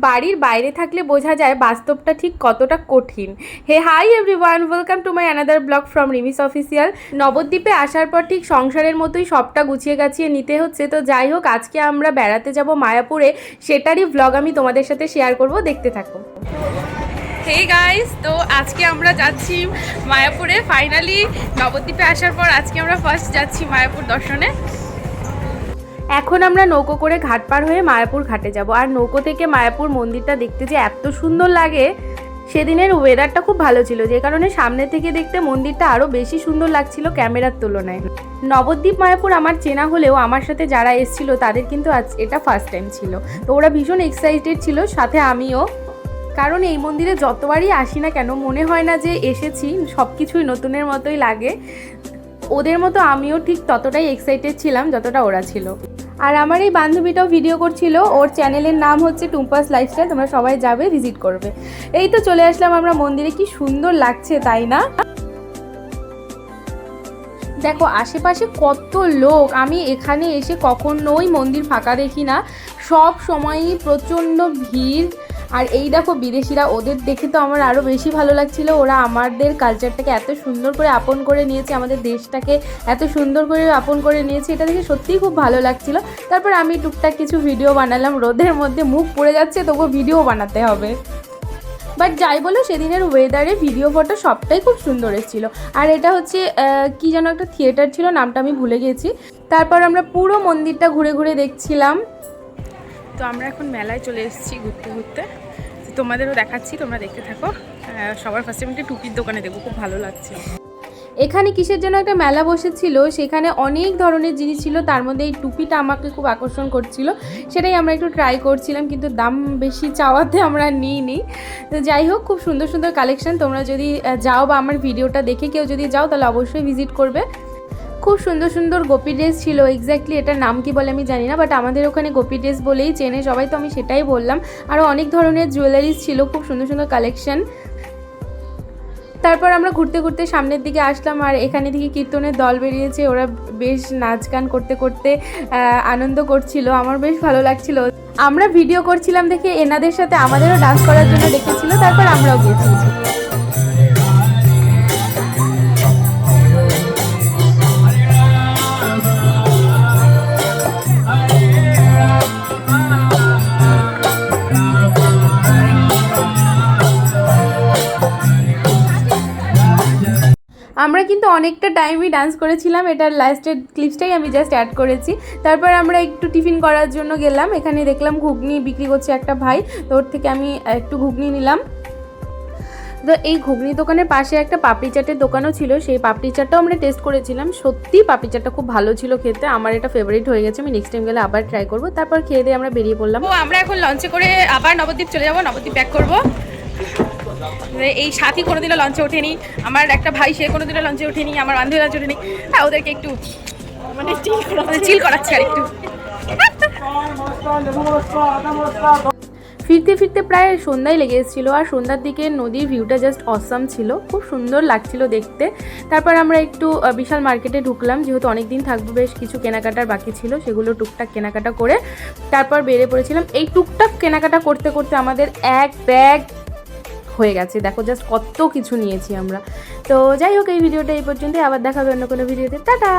বাড়ির বাইরে থাকলে বোঝা যায় বাস্তবটা ঠিক কতটা কঠিন। Hey hi everyone, welcome to my another blog from Rimi's official. নবদ্বীপে আসার পর ঠিক সংসারের মতোই সবটা গুছিয়ে গাছিয়ে নিতে হচ্ছে। তো যাই হোক, আজকে আমরা বেড়াতে যাব মায়াপুরে, সেটারই ব্লগ আমি তোমাদের সাথে শেয়ার করব, দেখতে থাকো। হে গাইস, তো আজকে আমরা যাচ্ছি মায়াপুরে। ফাইনালি নবদ্বীপে আসার পর আজকে আমরা ফার্স্ট যাচ্ছি মায়াপুর দর্শনে। এখন আমরা নৌকো করে ঘাট পার হয়ে মায়াপুর ঘাটে যাব। আর নৌকো থেকে মায়াপুর মন্দিরটা দেখতে যে এত সুন্দর লাগে, সেদিনের ওয়েদারটা খুব ভালো ছিল, যে কারণে সামনে থেকে দেখতে মন্দিরটা আরও বেশি সুন্দর লাগছিল ক্যামেরার তুলনায়। নবদ্বীপ মায়াপুর আমার চেনা হলেও আমার সাথে যারা এসেছিল তাদের কিন্তু আজ এটা ফার্স্ট টাইম ছিল। তো ওরা ভীষণ এক্সাইটেড ছিল, সাথে আমিও। কারণ এই মন্দিরে যতবারই আসি না কেন মনে হয় না যে এসেছি, সব কিছুই নতুনের মতোই লাগে। ওদের মতো আমিও ঠিক ততটাই এক্সাইটেড ছিলাম যতটা ওরা ছিল। আর আমার এই বান্ধবীটাও ভিডিও করছিল, ওর চ্যানেলের নাম হচ্ছে টুম্পাস লাইফস্টাইল, তোমরা সবাই যাবে, ভিজিট করবে। এই তো চলে আসলাম আমরা মন্দিরে, কি সুন্দর লাগছে তাই না? দেখো আশেপাশে কত লোক, আমি এখানে এসে কখনোই মন্দির ফাঁকা দেখি না, সব সময়ই প্রচণ্ড ভিড়। আর এই দেখো বিদেশিরা, ওদের দেখে তো আমার আরও বেশি ভালো লাগছিল। ওরা আমাদের কালচারটাকে এত সুন্দর করে আপন করে নিয়েছে, আমাদের দেশটাকে এত সুন্দর করে আপন করে নিয়েছে, এটা দেখে সত্যিই খুব ভালো লাগছিল। তারপর আমি টুকটাক কিছু ভিডিও বানালাম, রোদের মধ্যে মুখ পুড়ে যাচ্ছে তবুও ভিডিও বানাতে হবে। বাট যাই বলো, সেদিনের ওয়েদারে ভিডিও ফটো সবটাই খুব সুন্দর এসেছিলো। আর এটা হচ্ছে কি যেন একটা থিয়েটার ছিল, নামটা আমি ভুলে গেছি। তারপর আমরা পুরো মন্দিরটা ঘুরে ঘুরে দেখছিলাম। তো আমরা এখন মেলায় চলে এসেছি ঘুরতে ঘুরতে, তোমাদেরও দেখাচ্ছি, তোমরা দেখতে থাকো। সবার ফার্স্টে আমি একটা টুপির দোকানে দেখবো, খুব ভালো লাগছে। এখানে কিসের জন্য একটা মেলা বসেছিল, সেখানে অনেক ধরনের জিনিস ছিল, তার মধ্যে এই টুপিটা আমাকে খুব আকর্ষণ করছিল, সেটাই আমরা একটু ট্রাই করছিলাম, কিন্তু দাম বেশি চাওয়াতে আমরা নিইনি। তো যাই হোক, খুব সুন্দর সুন্দর কালেকশন। তোমরা যদি যাও বা আমার ভিডিওটা দেখে কেউ যদি যাও তাহলে অবশ্যই ভিজিট করবে। খুব সুন্দর সুন্দর গোপী ড্রেস ছিল, এক্স্যাক্টলি এটার নাম কি বলে আমি জানি না, বাট আমাদের ওখানে গোপী ড্রেস বলেই চেনে সবাই, তো আমি সেটাই বললাম। আরও অনেক ধরনের জুয়েলারিস ছিল, খুব সুন্দর সুন্দর কালেকশন। তারপর আমরা ঘুরতে ঘুরতে সামনের দিকে আসলাম, আর এখানে থেকে কীর্তনের দল বেরিয়েছে, ওরা বেশ নাচ গান করতে করতে আনন্দ করছিল, আমার বেশ ভালো লাগছিল। আমরা ভিডিও করছিলাম দেখে এনাদের সাথে আমাদেরও ডান্স করার জন্য ডেকেছিল, তারপর আমরাও গিয়েছিলাম। আমরা কিন্তু অনেকটা টাইমই ডান্স করেছিলাম, এটার লাস্টের ক্লিপসটাই আমি জাস্ট অ্যাড করেছি। তারপর আমরা একটু টিফিন করার জন্য গেলাম, এখানে দেখলাম ঘুগনি বিক্রি করছে একটা ভাই, তো ওর থেকে আমি একটু ঘুগনি নিলাম। তো এই ঘুগনি দোকানের পাশে একটা পাপড়ি চাটের দোকানও ছিল, সেই পাপড়ি চাটটাও আমরা টেস্ট করেছিলাম। সত্যি পাপড়ি চাটটা খুব ভালো ছিল খেতে, আমার এটা ফেভারিট হয়ে গেছে, আমি নেক্সট টাইম গেলে আবার ট্রাই করবো। তারপর খেয়ে দিয়ে আমরা বেরিয়ে পড়লাম। তো আমরা এখন লঞ্চে করে আবার নবদ্বীপ চলে যাবো, নবদ্বীপ ব্যাক করবো। এই সাথী কোনোদিনও লঞ্চে ওঠেনি, আমার একটা ভাই সে কোনোদিনও লঞ্চে ওঠেনি, আমার বান্ধবী লঞ্চে ওঠেনি। হ্যাঁ, ওদেরকে একটু মানে চিল করাচ্ছে আর একটু। ফিরতে ফিরতে প্রায় সন্ধ্যায় লেগে এসেছিলো, আর সন্ধ্যার দিকে নদীর ভিউটা জাস্ট অসাম ছিল, খুব সুন্দর লাগছিল দেখতে। তারপর আমরা একটু বিশাল মার্কেটে ঢুকলাম, যেহেতু অনেক দিন থাকবো, বেশ কিছু কেনাকাটার বাকি ছিল, সেগুলো টুকটাক কেনাকাটা করে তারপর বেরিয়ে পড়েছিলাম। এই টুকটাক কেনাকাটা করতে করতে আমাদের এক ব্যাগ হয়ে গেছে, দেখো জাস্ট কত কিছু নিয়েছি আমরা। তো যাই হোক, এই ভিডিওটা এই পর্যন্তই, আবার দেখা হবে অন্য কোনো ভিডিওতে। টাটা।